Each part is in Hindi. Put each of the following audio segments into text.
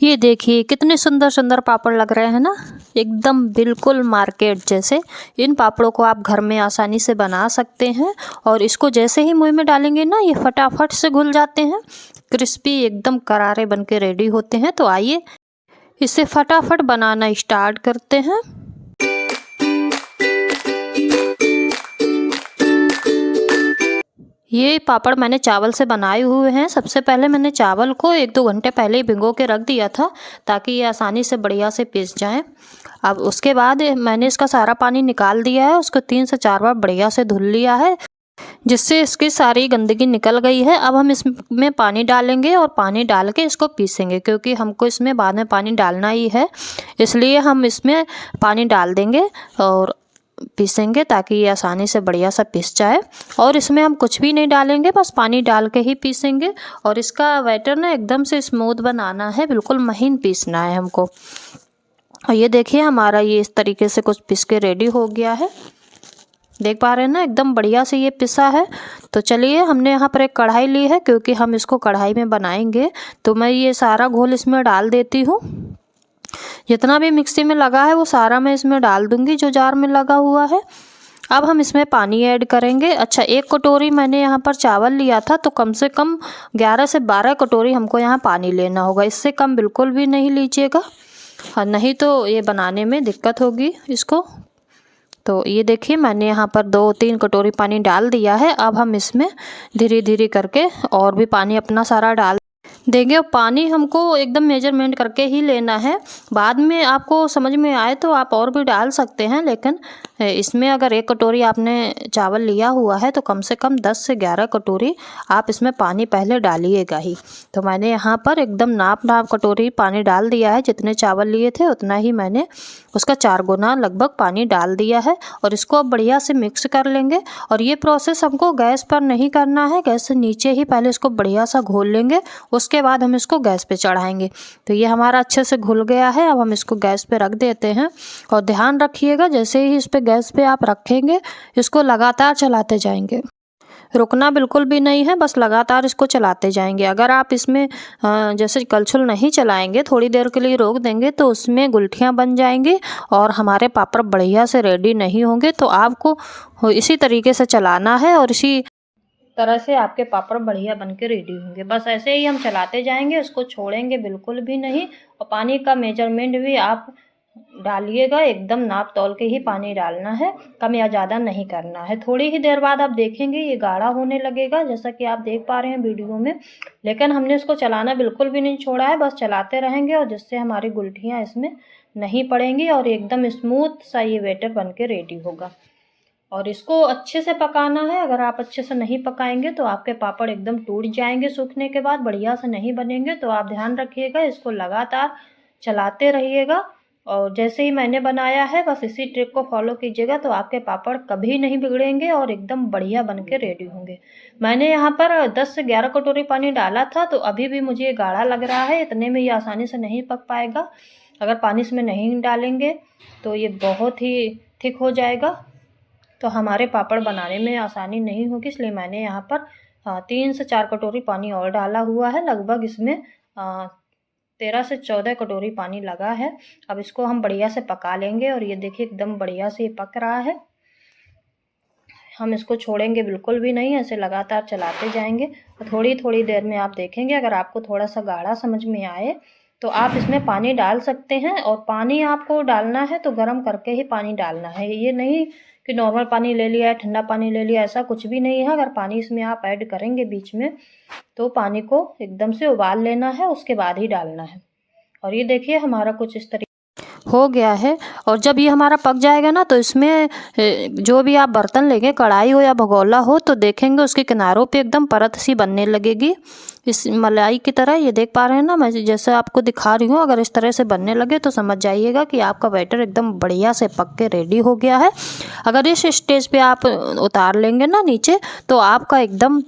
ये देखिए कितने सुंदर सुंदर पापड़ लग रहे हैं ना, एकदम बिल्कुल मार्केट जैसे। इन पापड़ों को आप घर में आसानी से बना सकते हैं और इसको जैसे ही मुंह में डालेंगे ना ये फटाफट से घुल जाते हैं, क्रिस्पी एकदम करारे बन के रेडी होते हैं। तो आइए इसे फटाफट बनाना स्टार्ट करते हैं। ये पापड़ मैंने चावल से बनाए हुए हैं। सबसे पहले मैंने चावल को 1-2 घंटे पहले ही भिगो के रख दिया था ताकि ये आसानी से बढ़िया से पिस जाएं। अब उसके बाद मैंने इसका सारा पानी निकाल दिया है, उसको 3 से 4 बार बढ़िया से धुल लिया है जिससे इसकी सारी गंदगी निकल गई है। अब हम इसमें पानी डालेंगे और पानी डाल के इसको पीसेंगे, क्योंकि हमको इसमें बाद में पानी डालना ही है, इसलिए हम इसमें पानी डाल देंगे और पीसेंगे ताकि ये आसानी से बढ़िया सा पिस जाए। और इसमें हम कुछ भी नहीं डालेंगे, बस पानी डाल के ही पीसेंगे। और इसका बैटर ना एकदम से स्मूथ बनाना है, बिल्कुल महीन पीसना है हमको। और ये देखिए हमारा ये इस तरीके से कुछ पिस के रेडी हो गया है, देख पा रहे हैं ना, एकदम बढ़िया से ये पिसा है। तो चलिए हमने यहाँ पर एक कढ़ाई ली है, क्योंकि हम इसको कढ़ाई में बनाएंगे। तो मैं ये सारा घोल इसमें डाल देती हूँ, जितना भी मिक्सी में लगा है वो सारा मैं इसमें डाल दूंगी जो जार में लगा हुआ है। अब हम इसमें पानी ऐड करेंगे। अच्छा, 1 कटोरी मैंने यहाँ पर चावल लिया था, तो कम से कम 11 से 12 कटोरी हमको यहाँ पानी लेना होगा, इससे कम बिल्कुल भी नहीं लीजिएगा, और नहीं तो ये बनाने में दिक्कत होगी इसको। तो ये देखिए मैंने यहाँ पर 2-3 कटोरी पानी डाल दिया है। अब हम इसमें धीरे धीरे करके और भी पानी अपना सारा डाल देंगे। और पानी हमको एकदम मेजरमेंट करके ही लेना है, बाद में आपको समझ में आए तो आप और भी डाल सकते हैं, लेकिन इसमें अगर 1 कटोरी आपने चावल लिया हुआ है तो कम से कम 10 से 11 कटोरी आप इसमें पानी पहले डालिएगा ही। तो मैंने यहाँ पर एकदम नाप कटोरी पानी डाल दिया है, जितने चावल लिए थे उतना ही मैंने उसका 4 गुना लगभग पानी डाल दिया है। और इसको अब बढ़िया से मिक्स कर लेंगे। और ये प्रोसेस हमको गैस पर नहीं करना है, गैस से नीचे ही पहले इसको बढ़िया सा घोल लेंगे, उसके बाद हम इसको गैस पे चढ़ाएंगे। तो ये हमारा अच्छे से घुल गया है। अब हम इसको गैस पे रख देते हैं। और ध्यान रखिएगा जैसे ही इस पे गैस पे आप रखेंगे, इसको लगातार चलाते जाएंगे, रुकना बिल्कुल भी नहीं है, बस लगातार इसको चलाते जाएंगे। अगर आप इसमें जैसे कलछुल नहीं चलाएंगे, थोड़ी देर के लिए रोक देंगे, तो उसमें गुलठियाँ बन जाएंगी और हमारे पापड़ बढ़िया से रेडी नहीं होंगे। तो आपको इसी तरीके से चलाना है और इसी तरह से आपके पापड़ बढ़िया बन के रेडी होंगे। बस ऐसे ही हम चलाते जाएंगे, उसको छोड़ेंगे बिल्कुल भी नहीं। और पानी का मेजरमेंट भी आप डालिएगा, एकदम नाप तौल के ही पानी डालना है, कम या ज़्यादा नहीं करना है। थोड़ी ही देर बाद आप देखेंगे ये गाढ़ा होने लगेगा, जैसा कि आप देख पा रहे हैं वीडियो में। लेकिन हमने इसको चलाना बिल्कुल भी नहीं छोड़ा है, बस चलाते रहेंगे, और जिससे हमारी गुलठियाँ इसमें नहीं पड़ेंगी और एकदम स्मूथ सा ये बैटर बन के रेडी होगा। और इसको अच्छे से पकाना है, अगर आप अच्छे से नहीं पकाएंगे तो आपके पापड़ एकदम टूट जाएंगे, सूखने के बाद बढ़िया से नहीं बनेंगे। तो आप ध्यान रखिएगा, इसको लगातार चलाते रहिएगा। और जैसे ही मैंने बनाया है बस इसी ट्रिक को फॉलो कीजिएगा, तो आपके पापड़ कभी नहीं बिगड़ेंगे और एकदम बढ़िया बन के रेडी होंगे। मैंने यहाँ पर 10 से 11 कटोरी पानी डाला था, तो अभी भी मुझे ये गाढ़ा लग रहा है, इतने में ये आसानी से नहीं पक पाएगा। अगर पानी इसमें नहीं डालेंगे तो ये बहुत ही थिक हो जाएगा, तो हमारे पापड़ बनाने में आसानी नहीं होगी। इसलिए मैंने यहाँ पर 3 से 4 कटोरी पानी और डाला हुआ है, लगभग इसमें 13 से 14 कटोरी पानी लगा है। अब इसको हम बढ़िया से पका लेंगे। और ये देखिए एकदम बढ़िया से ये पक रहा है, हम इसको छोड़ेंगे बिल्कुल भी नहीं, ऐसे लगातार चलाते जाएंगे। और थोड़ी थोड़ी देर में आप देखेंगे, अगर आपको थोड़ा सा गाढ़ा समझ में आए तो आप इसमें पानी डाल सकते हैं। और पानी आपको डालना है तो गर्म करके ही पानी डालना है, ये नहीं कि नॉर्मल पानी ले लिया है, ठंडा पानी ले लिया, ऐसा कुछ भी नहीं है। अगर पानी इसमें आप ऐड करेंगे बीच में, तो पानी को एकदम से उबाल लेना है, उसके बाद ही डालना है। और ये देखिए हमारा कुछ इस तरीके हो गया है। और जब ये हमारा पक जाएगा ना, तो इसमें जो भी आप बर्तन लेंगे, कढ़ाई हो या भगोला हो, तो देखेंगे उसके किनारों पे एकदम परत सी बनने लगेगी, इस मलाई की तरह। ये देख पा रहे हैं ना, मैं जैसे आपको दिखा रही हूँ, अगर इस तरह से बनने लगे तो समझ जाइएगा कि आपका बैटर एकदम बढ़िया से पक के रेडी हो गया है। अगर इस स्टेज पे आप उतार लेंगे ना नीचे, तो आपका एकदम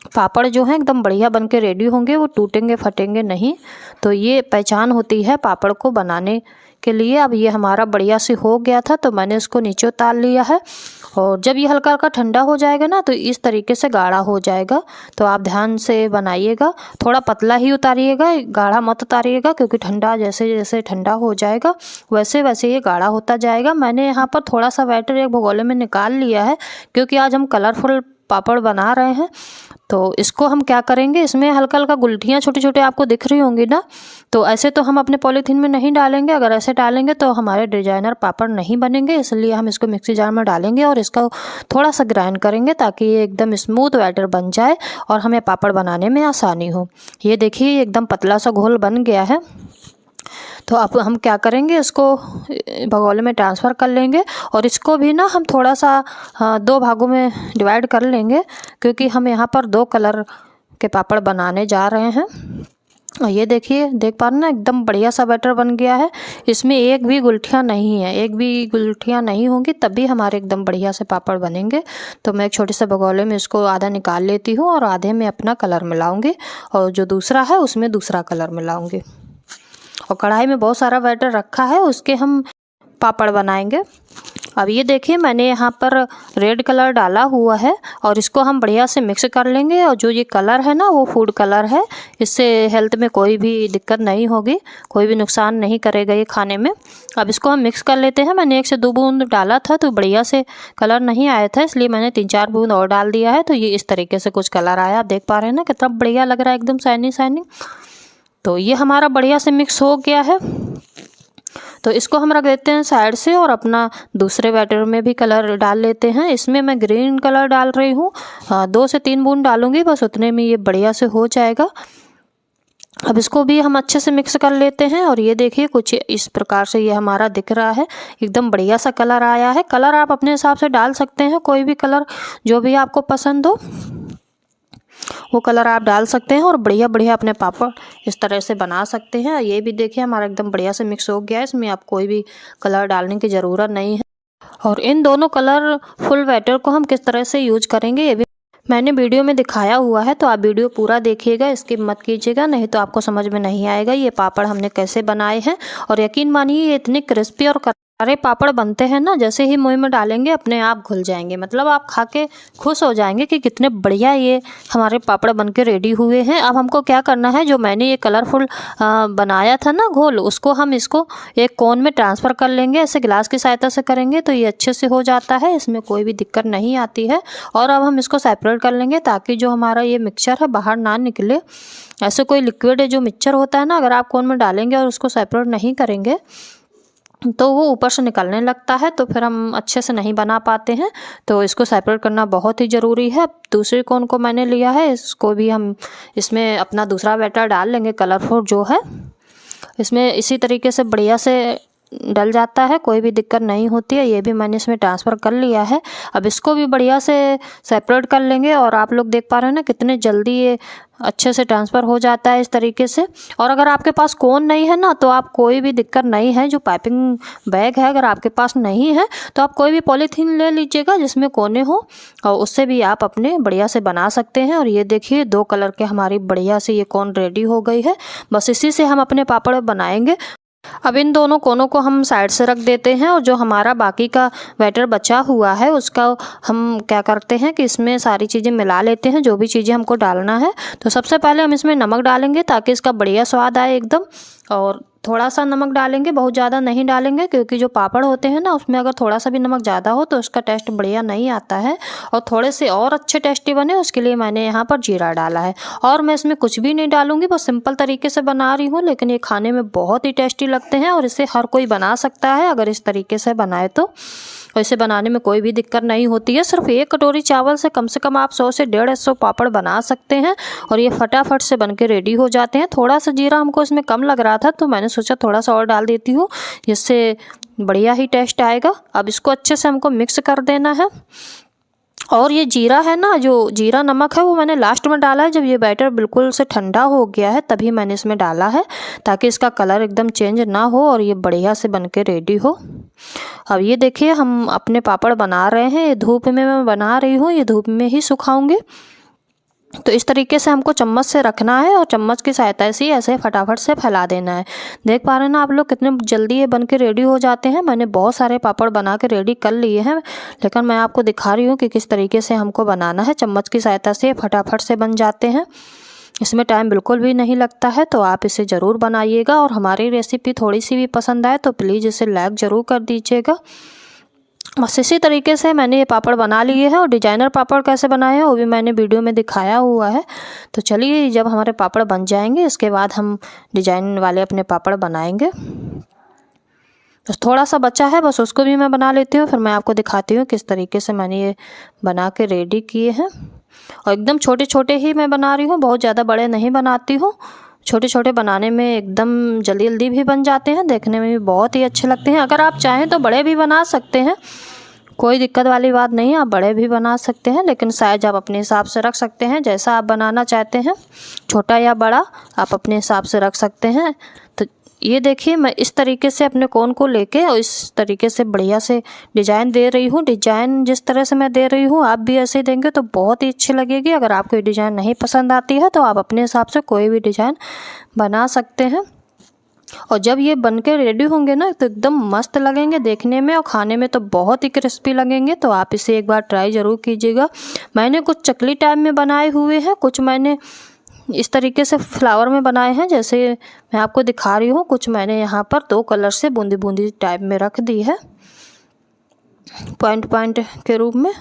पापड़ जो हैं एकदम बढ़िया बन के रेडी होंगे, वो टूटेंगे फटेंगे नहीं। तो ये पहचान होती है पापड़ को बनाने के लिए। अब ये हमारा बढ़िया से हो गया था, तो मैंने इसको नीचे उतार लिया है। और जब ये हल्का हल्का ठंडा हो जाएगा ना, तो इस तरीके से गाढ़ा हो जाएगा। तो आप ध्यान से बनाइएगा, थोड़ा पतला ही उतारिएगा, गाढ़ा मत उतारिएगा, क्योंकि ठंडा जैसे जैसे ठंडा हो जाएगा वैसे वैसे ये गाढ़ा होता जाएगा। मैंने यहाँ पर थोड़ा सा बैटर एक भगोले में निकाल लिया है, क्योंकि आज हम कलरफुल पापड़ बना रहे हैं। तो इसको हम क्या करेंगे, इसमें हल्का हल्का गुलटियाँ छोटे छोटे आपको दिख रही होंगी ना, तो ऐसे तो हम अपने पॉलीथीन में नहीं डालेंगे। अगर ऐसे डालेंगे तो हमारे डिजाइनर पापड़ नहीं बनेंगे, इसलिए हम इसको मिक्सी जार में डालेंगे और इसका थोड़ा सा ग्राइंड करेंगे, ताकि ये एकदम स्मूथ बैटर बन जाए और हमें पापड़ बनाने में आसानी हो। ये देखिए एकदम पतला सा घोल बन गया है। तो अब हम क्या करेंगे, इसको भगोले में ट्रांसफ़र कर लेंगे और इसको भी ना हम थोड़ा सा 2 भागों में डिवाइड कर लेंगे, क्योंकि हम यहाँ पर 2 कलर के पापड़ बनाने जा रहे हैं। और ये देखिए, देख पा रहे हैं ना, एकदम बढ़िया सा बैटर बन गया है। इसमें एक भी गुलटियाँ नहीं है, एक भी गुलटियाँ नहीं होंगी तभी हमारे एकदम बढ़िया से पापड़ बनेंगे। तो मैं एक छोटे से भगोले में इसको आधा निकाल लेती हूँ और आधे में अपना कलर मिलाऊंगी, और जो दूसरा है उसमें दूसरा कलर मिलाऊंगी। और कढ़ाई में बहुत सारा बैटर रखा है, उसके हम पापड़ बनाएंगे। अब ये देखिए, मैंने यहाँ पर रेड कलर डाला हुआ है और इसको हम बढ़िया से मिक्स कर लेंगे। और जो ये कलर है ना, वो फूड कलर है, इससे हेल्थ में कोई भी दिक्कत नहीं होगी, कोई भी नुकसान नहीं करेगा ये खाने में। अब इसको हम मिक्स कर लेते हैं। मैंने 1 से 2 बूंद डाला था तो बढ़िया से कलर नहीं आया था, इसलिए मैंने 3-4 बूंद और डाल दिया है। तो ये इस तरीके से कुछ कलर आया, आप देख पा रहे हैं ना, कितना बढ़िया लग रहा है, एकदम शाइनिंग शाइनिंग। तो ये हमारा बढ़िया से मिक्स हो गया है। तो इसको हम रख देते हैं साइड से और अपना दूसरे बैटर में भी कलर डाल लेते हैं। इसमें मैं ग्रीन कलर डाल रही हूँ, 2 से 3 बूंद डालूंगी, बस उतने में ये बढ़िया से हो जाएगा। अब इसको भी हम अच्छे से मिक्स कर लेते हैं। और ये देखिए, कुछ इस प्रकार से ये हमारा दिख रहा है, एकदम बढ़िया सा कलर आया है। कलर आप अपने हिसाब से डाल सकते हैं, कोई भी कलर जो भी आपको पसंद हो वो कलर आप डाल सकते हैं और बढ़िया बढ़िया अपने पापड़ इस तरह से बना सकते हैं। ये भी देखिए, हमारा एकदम बढ़िया से मिक्स हो गया है, इसमें आप कोई भी कलर डालने की ज़रूरत नहीं है। और इन दोनों कलरफुल बैटर को हम किस तरह से यूज करेंगे ये भी मैंने वीडियो में दिखाया हुआ है, तो आप वीडियो पूरा देखिएगा, स्किप मत कीजिएगा, नहीं तो आपको समझ में नहीं आएगा ये पापड़ हमने कैसे बनाए हैं। और यकीन मानिए, ये इतने क्रिस्पी और सारे पापड़ बनते हैं ना, जैसे ही मुंह में डालेंगे अपने आप घुल जाएंगे। मतलब आप खा के खुश हो जाएंगे कि कितने बढ़िया ये हमारे पापड़ बन के रेडी हुए हैं। अब हमको क्या करना है, जो मैंने ये कलरफुल बनाया था ना घोल, उसको हम इसको एक कोन में ट्रांसफ़र कर लेंगे। ऐसे गिलास की सहायता से करेंगे तो ये अच्छे से हो जाता है, इसमें कोई भी दिक्कत नहीं आती है। और अब हम इसको सेपरेट कर लेंगे, ताकि जो हमारा ये मिक्सचर है बाहर ना निकले। ऐसे कोई लिक्विड जो मिक्सचर होता है ना, अगर आप कोन में डालेंगे और उसको सेपरेट नहीं करेंगे तो वो ऊपर से निकलने लगता है, तो फिर हम अच्छे से नहीं बना पाते हैं। तो इसको सेपरेट करना बहुत ही ज़रूरी है। अब दूसरे कोन को मैंने लिया है, इसको भी हम इसमें अपना दूसरा बैटर डाल लेंगे कलरफुल जो है। इसमें इसी तरीके से बढ़िया से डल जाता है, कोई भी दिक्कत नहीं होती है। ये भी मैंने इसमें ट्रांसफ़र कर लिया है। अब इसको भी बढ़िया से सेपरेट कर लेंगे। और आप लोग देख पा रहे हैं ना, कितने जल्दी ये अच्छे से ट्रांसफ़र हो जाता है इस तरीके से। और अगर आपके पास कोन नहीं है ना, तो आप कोई भी दिक्कत नहीं है, जो पाइपिंग बैग है अगर आपके पास नहीं है तो आप कोई भी पॉलीथीन ले लीजिएगा जिसमें कोने हो, और उससे भी आप अपने बढ़िया से बना सकते हैं। और ये देखिए, 2 कलर के हमारी बढ़िया से ये कोन रेडी हो गई है। बस इसी से हम अपने पापड़ बनाएंगे। अब इन दोनों कोनों को हम साइड से रख देते हैं, और जो हमारा बाकी का बैटर बचा हुआ है उसका हम क्या करते हैं कि इसमें सारी चीज़ें मिला लेते हैं, जो भी चीज़ें हमको डालना है। तो सबसे पहले हम इसमें नमक डालेंगे, ताकि इसका बढ़िया स्वाद आए एकदम। और थोड़ा सा नमक डालेंगे, बहुत ज़्यादा नहीं डालेंगे, क्योंकि जो पापड़ होते हैं ना, उसमें अगर थोड़ा सा भी नमक ज़्यादा हो तो उसका टेस्ट बढ़िया नहीं आता है। और थोड़े से और अच्छे टेस्टी बने उसके लिए मैंने यहाँ पर जीरा डाला है। और मैं इसमें कुछ भी नहीं डालूंगी, बस सिंपल तरीके से बना रही हूँ, लेकिन ये खाने में बहुत ही टेस्टी लगते हैं। और इसे हर कोई बना सकता है अगर इस तरीके से बनाए तो। और इसे बनाने में कोई भी दिक्कत नहीं होती है। सिर्फ 1 कटोरी चावल से कम आप 100 से 150 पापड़ बना सकते हैं, और ये फटाफट से बन के रेडी हो जाते हैं। थोड़ा सा जीरा हमको इसमें कम लग रहा था, तो मैंने सोचा थोड़ा सा और डाल देती हूँ, जिससे बढ़िया ही टेस्ट आएगा। अब इसको अच्छे से हमको मिक्स कर देना है। और ये जीरा है ना, जो जीरा नमक है, वो मैंने लास्ट में डाला है, जब ये बैटर बिल्कुल से ठंडा हो गया है तभी मैंने इसमें डाला है, ताकि इसका कलर एकदम चेंज ना हो और ये बढ़िया से बन के रेडी हो। अब ये देखिए, हम अपने पापड़ बना रहे हैं। ये धूप में मैं बना रही हूँ, ये धूप में ही सुखाऊंगी। तो इस तरीके से हमको चम्मच से रखना है और चम्मच की सहायता से ही ऐसे फटाफट से फैला देना है। देख पा रहे हैं ना आप लोग कितने जल्दी ये बन के रेडी हो जाते हैं। मैंने बहुत सारे पापड़ बना के रेडी कर लिए हैं, लेकिन मैं आपको दिखा रही हूँ कि किस तरीके से हमको बनाना है। चम्मच की सहायता से फटाफट से बन जाते हैं, इसमें टाइम बिल्कुल भी नहीं लगता है। तो आप इसे ज़रूर बनाइएगा और हमारी रेसिपी थोड़ी सी भी पसंद आए तो प्लीज़ इसे लाइक ज़रूर कर दीजिएगा। बस इसी तरीके से मैंने ये पापड़ बना लिए हैं और डिजाइनर पापड़ कैसे बनाए हैं वो भी मैंने वीडियो में दिखाया हुआ है। तो चलिए जब हमारे पापड़ बन जाएंगे इसके बाद हम डिजाइन वाले अपने पापड़ बनाएंगे। बस थोड़ा सा बचा है, बस उसको भी मैं बना लेती हूँ, फिर मैं आपको दिखाती हूँ किस तरीके से मैंने ये बना के रेडी किए हैं। और एकदम छोटे छोटे ही मैं बना रही हूँ, बहुत ज़्यादा बड़े नहीं बनाती हूँ। छोटे छोटे बनाने में एकदम जल्दी जल्दी भी बन जाते हैं, देखने में भी बहुत ही अच्छे लगते हैं। अगर आप चाहें तो बड़े भी बना सकते हैं, कोई दिक्कत वाली बात नहीं है, आप बड़े भी बना सकते हैं, लेकिन साइज आप अपने हिसाब से रख सकते हैं, जैसा आप बनाना चाहते हैं, छोटा या बड़ा आप अपने हिसाब से रख सकते हैं। तो ये देखिए मैं इस तरीके से अपने कोन को लेके और इस तरीके से बढ़िया से डिजाइन दे रही हूँ। डिजाइन जिस तरह से मैं दे रही हूँ आप भी ऐसे ही देंगे तो बहुत ही अच्छी लगेगी। अगर आपको ये डिजाइन नहीं पसंद आती है तो आप अपने हिसाब से कोई भी डिजाइन बना सकते हैं। और जब ये बनके रेडी होंगे ना तो एकदम मस्त लगेंगे देखने में और खाने में तो बहुत ही क्रिस्पी लगेंगे। तो आप इसे एक बार ट्राई ज़रूर कीजिएगा। मैंने कुछ चकली टाइप में बनाए हुए हैं, कुछ मैंने इस तरीके से फ्लावर में बनाए हैं जैसे मैं आपको दिखा रही हूँ। कुछ मैंने यहाँ पर 2 कलर से बूंदी बूंदी टाइप में रख दी है, पॉइंट पॉइंट के रूप में।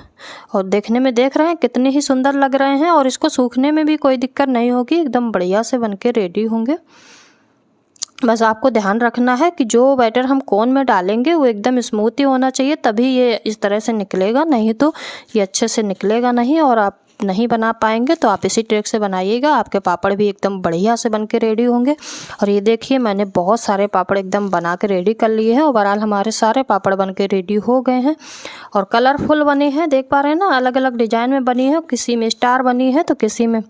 और देखने में देख रहे हैं कितने ही सुंदर लग रहे हैं और इसको सूखने में भी कोई दिक्कत नहीं होगी, एकदम बढ़िया से बनके रेडी होंगे। बस आपको ध्यान रखना है कि जो बैटर हम कोन में डालेंगे वो एकदम स्मूथ ही होना चाहिए, तभी ये इस तरह से निकलेगा, नहीं तो ये अच्छे से निकलेगा नहीं और आप नहीं बना पाएंगे। तो आप इसी ट्रिक से बनाइएगा, आपके पापड़ भी एकदम बढ़िया से बन के रेडी होंगे। और ये देखिए मैंने बहुत सारे पापड़ एकदम बना के रेडी कर लिए हैं। ओवरऑल हमारे सारे पापड़ बन के रेडी हो गए हैं और कलरफुल बने हैं, देख पा रहे हैं ना, अलग अलग डिजाइन में बनी है, किसी में स्टार बनी है तो किसी में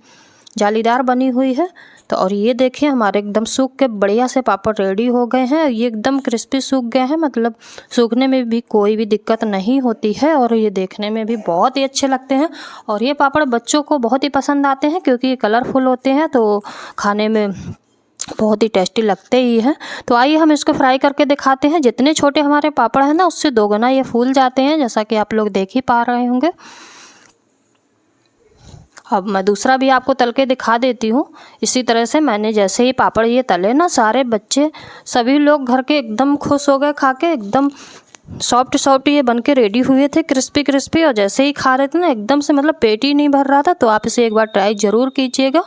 जालीदार बनी हुई है। तो और ये देखिए हमारे एकदम सूख के बढ़िया से पापड़ रेडी हो गए हैं। ये एकदम क्रिस्पी सूख गए हैं, मतलब सूखने में भी कोई भी दिक्कत नहीं होती है और ये देखने में भी बहुत ही अच्छे लगते हैं। और ये पापड़ बच्चों को बहुत ही पसंद आते हैं क्योंकि ये कलरफुल होते हैं तो खाने में बहुत ही टेस्टी लगते ही हैं। तो आइए हम इसको फ्राई करके दिखाते हैं। जितने छोटे हमारे पापड़ हैं ना उससे 2 गुना ये फूल जाते हैं, जैसा कि आप लोग देख ही पा रहे होंगे। अब मैं दूसरा भी आपको तल के दिखा देती हूँ। इसी तरह से मैंने जैसे ही पापड़ ये तले ना, सारे बच्चे सभी लोग घर के एकदम खुश हो गए खा के, एकदम सॉफ्ट सॉफ्ट ये बन के रेडी हुए थे, क्रिस्पी क्रिस्पी। और जैसे ही खा रहे थे ना एकदम से मतलब पेट ही नहीं भर रहा था। तो आप इसे एक बार ट्राई ज़रूर कीजिएगा।